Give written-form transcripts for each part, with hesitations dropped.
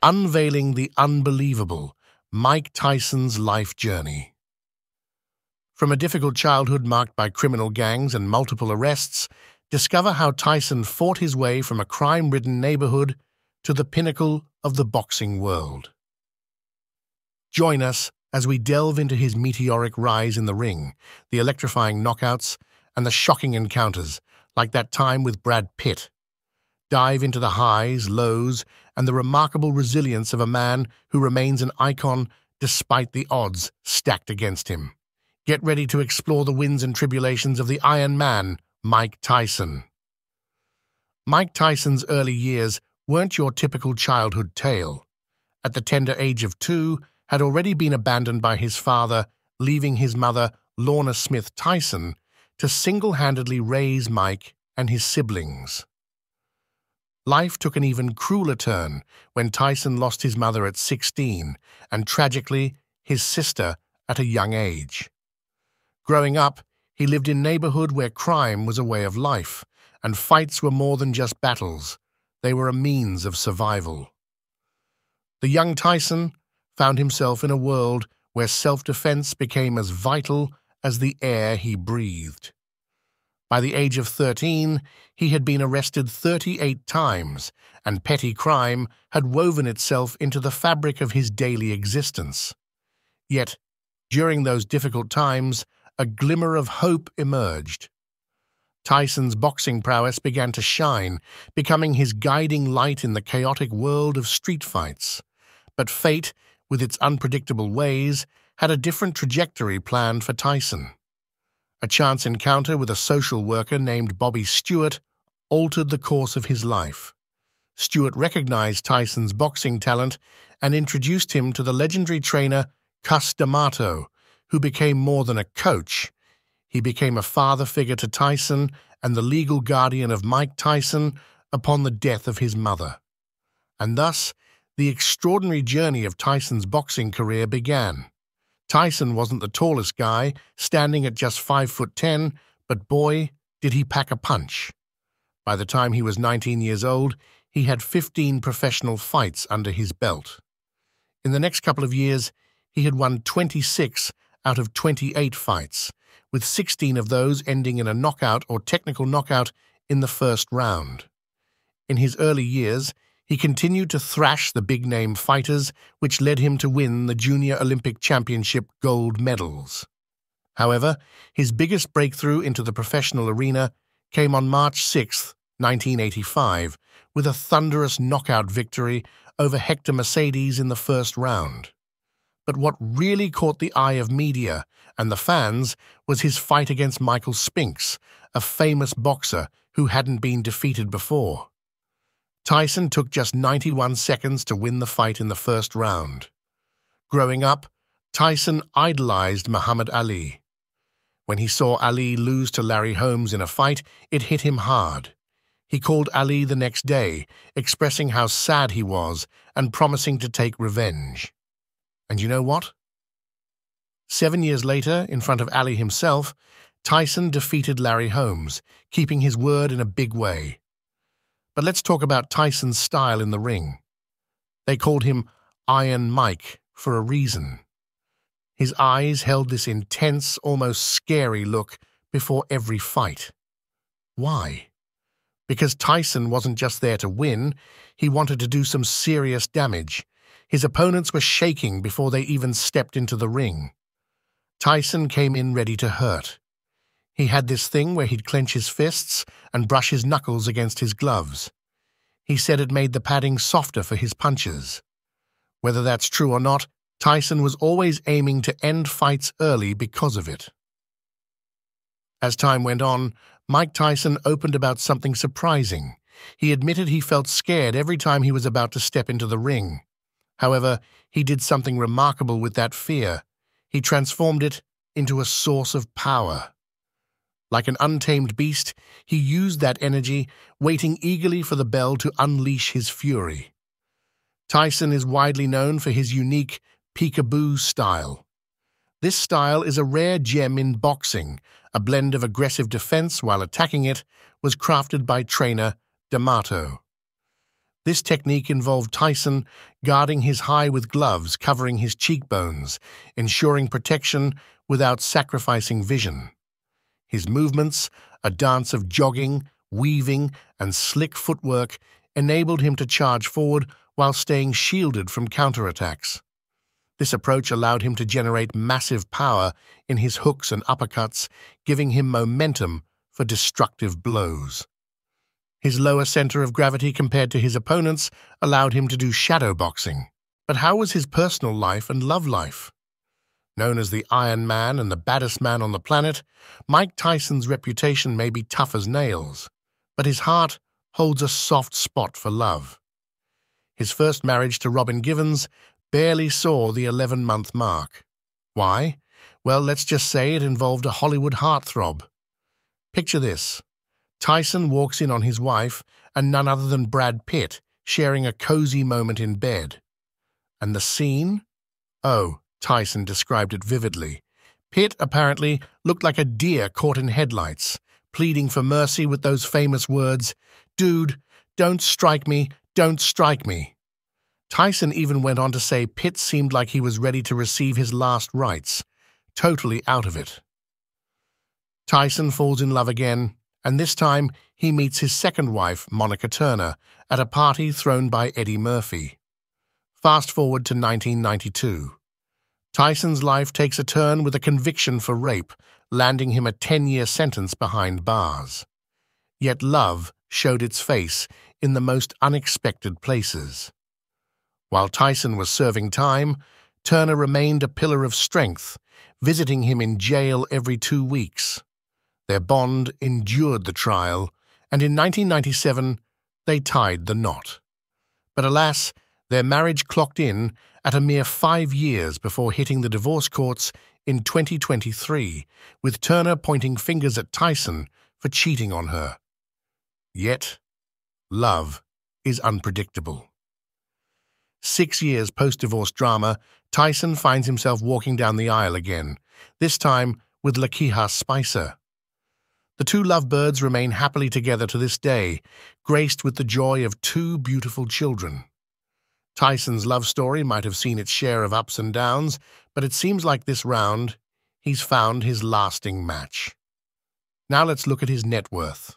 unveiling the unbelievable, Mike Tyson's life journey. From a difficult childhood marked by criminal gangs and multiple arrests, discover how Tyson fought his way from a crime-ridden neighborhood to the pinnacle of the boxing world. Join us as we delve into his meteoric rise in the ring, the electrifying knockouts, and the shocking encounters, like that time with Brad Pitt. Dive into the highs, lows, and the remarkable resilience of a man who remains an icon despite the odds stacked against him. Get ready to explore the wins and tribulations of the Iron Man, Mike Tyson. Mike Tyson's early years weren't your typical childhood tale. At the tender age of 2, had already been abandoned by his father, leaving his mother, Lorna Smith Tyson, to single-handedly raise Mike and his siblings. Life took an even crueler turn when Tyson lost his mother at 16 and, tragically, his sister at a young age. Growing up, he lived in a neighborhood where crime was a way of life, and fights were more than just battles. They were a means of survival. The young Tyson found himself in a world where self-defense became as vital as the air he breathed. By the age of 13, he had been arrested 38 times, and petty crime had woven itself into the fabric of his daily existence. Yet, during those difficult times, a glimmer of hope emerged. Tyson's boxing prowess began to shine, becoming his guiding light in the chaotic world of street fights. But fate, with its unpredictable ways, had a different trajectory planned for Tyson. A chance encounter with a social worker named Stewart altered the course of his life. Stewart recognized Tyson's boxing talent and introduced him to the legendary trainer Cus D'Amato, who became more than a coach. He became a father figure to Tyson and the legal guardian of Mike Tyson upon the death of his mother. And thus, the extraordinary journey of Tyson's boxing career began. Tyson wasn't the tallest guy, standing at just 5'10", but boy, did he pack a punch. By the time he was 19 years old, he had 15 professional fights under his belt. In the next couple of years, he had won 26 out of 28 fights, with 16 of those ending in a knockout or technical knockout in the first round. In his early years, he continued to thrash the big-name fighters, which led him to win the Junior Olympic Championship gold medals. However, his biggest breakthrough into the professional arena came on March 6, 1985, with a thunderous knockout victory over Hector Mercedes in the first round. But what really caught the eye of media and the fans was his fight against Michael Spinks, a famous boxer who hadn't been defeated before. Tyson took just 91 seconds to win the fight in the first round. Growing up, Tyson idolized Muhammad Ali. When he saw Ali lose to Larry Holmes in a fight, it hit him hard. He called Ali the next day, expressing how sad he was and promising to take revenge. And you know what? 7 years later, in front of Ali himself, Tyson defeated Larry Holmes, keeping his word in a big way. But let's talk about Tyson's style in the ring. They called him Iron Mike for a reason. His eyes held this intense, almost scary look before every fight. Why? Because Tyson wasn't just there to win, he wanted to do some serious damage. His opponents were shaking before they even stepped into the ring. Tyson came in ready to hurt. He had this thing where he'd clench his fists and brush his knuckles against his gloves. He said it made the padding softer for his punches. Whether that's true or not, Tyson was always aiming to end fights early because of it. As time went on, Mike Tyson opened about something surprising. He admitted he felt scared every time he was about to step into the ring. However, he did something remarkable with that fear. He transformed it into a source of power. Like an untamed beast, he used that energy, waiting eagerly for the bell to unleash his fury. Tyson is widely known for his unique Peekaboo Style. This style is a rare gem in boxing. A blend of aggressive defense while attacking it was crafted by trainer D'Amato. This technique involved Tyson guarding his high with gloves covering his cheekbones, ensuring protection without sacrificing vision. His movements, a dance of jogging, weaving, and slick footwork, enabled him to charge forward while staying shielded from counterattacks. This approach allowed him to generate massive power in his hooks and uppercuts, giving him momentum for destructive blows. His lower center of gravity compared to his opponents allowed him to do shadow boxing. But how was his personal life and love life? Known as the Iron Man and the baddest man on the planet, Mike Tyson's reputation may be tough as nails, but his heart holds a soft spot for love. His first marriage to Robin Givens barely saw the 11-month mark. Why? Well, let's just say it involved a Hollywood heartthrob. Picture this. Tyson walks in on his wife and none other than Brad Pitt, sharing a cozy moment in bed. And the scene? Oh, Tyson described it vividly. Pitt apparently looked like a deer caught in headlights, pleading for mercy with those famous words, "Dude, don't strike me, don't strike me." Tyson even went on to say Pitt seemed like he was ready to receive his last rites, totally out of it. Tyson falls in love again, and this time he meets his second wife, Monica Turner, at a party thrown by Eddie Murphy. Fast forward to 1992. Tyson's life takes a turn with a conviction for rape, landing him a 10-year sentence behind bars. Yet love showed its face in the most unexpected places. While Tyson was serving time, Turner remained a pillar of strength, visiting him in jail every 2 weeks. Their bond endured the trial, and in 1997 they tied the knot. But alas, their marriage clocked in at a mere 5 years before hitting the divorce courts in 2023, with Turner pointing fingers at Tyson for cheating on her. Yet, love is unpredictable. 6 years post-divorce drama, Tyson finds himself walking down the aisle again, this time with Lakeha Spicer. The two lovebirds remain happily together to this day, graced with the joy of 2 beautiful children. Tyson's love story might have seen its share of ups and downs, but it seems like this round, he's found his lasting match. Now let's look at his net worth.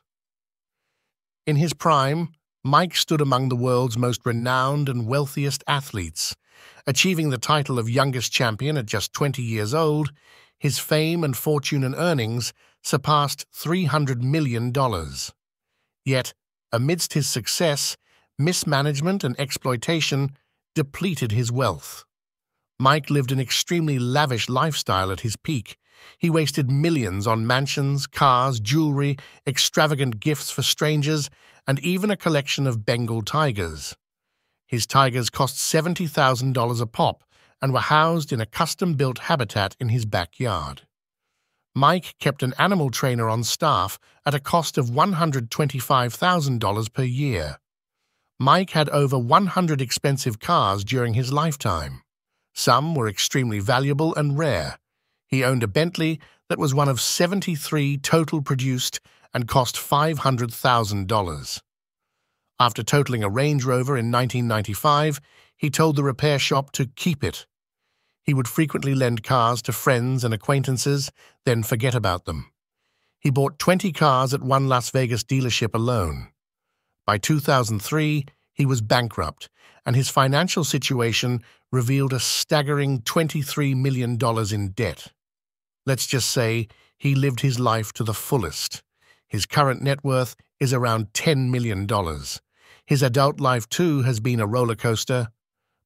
In his prime, Mike stood among the world's most renowned and wealthiest athletes. Achieving the title of youngest champion at just 20 years old, his fame and fortune and earnings surpassed $300 million. Yet, amidst his success, mismanagement and exploitation depleted his wealth. Mike lived an extremely lavish lifestyle at his peak. He wasted millions on mansions, cars, jewelry, extravagant gifts for strangers, and even a collection of Bengal tigers. His tigers cost $70,000 a pop and were housed in a custom-built habitat in his backyard. Mike kept an animal trainer on staff at a cost of $125,000 per year. Mike had over 100 expensive cars during his lifetime. Some were extremely valuable and rare. He owned a Bentley that was one of 73 total produced and cost $500,000. After totaling a Range Rover in 1995, he told the repair shop to keep it. He would frequently lend cars to friends and acquaintances, then forget about them. He bought 20 cars at one Las Vegas dealership alone. By 2003, he was bankrupt, and his financial situation revealed a staggering $23 million in debt. Let's just say he lived his life to the fullest. His current net worth is around $10 million. His adult life, too, has been a roller coaster.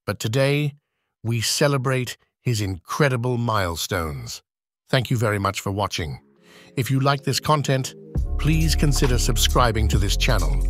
But today, we celebrate his incredible milestones. Thank you very much for watching. If you like this content, please consider subscribing to this channel.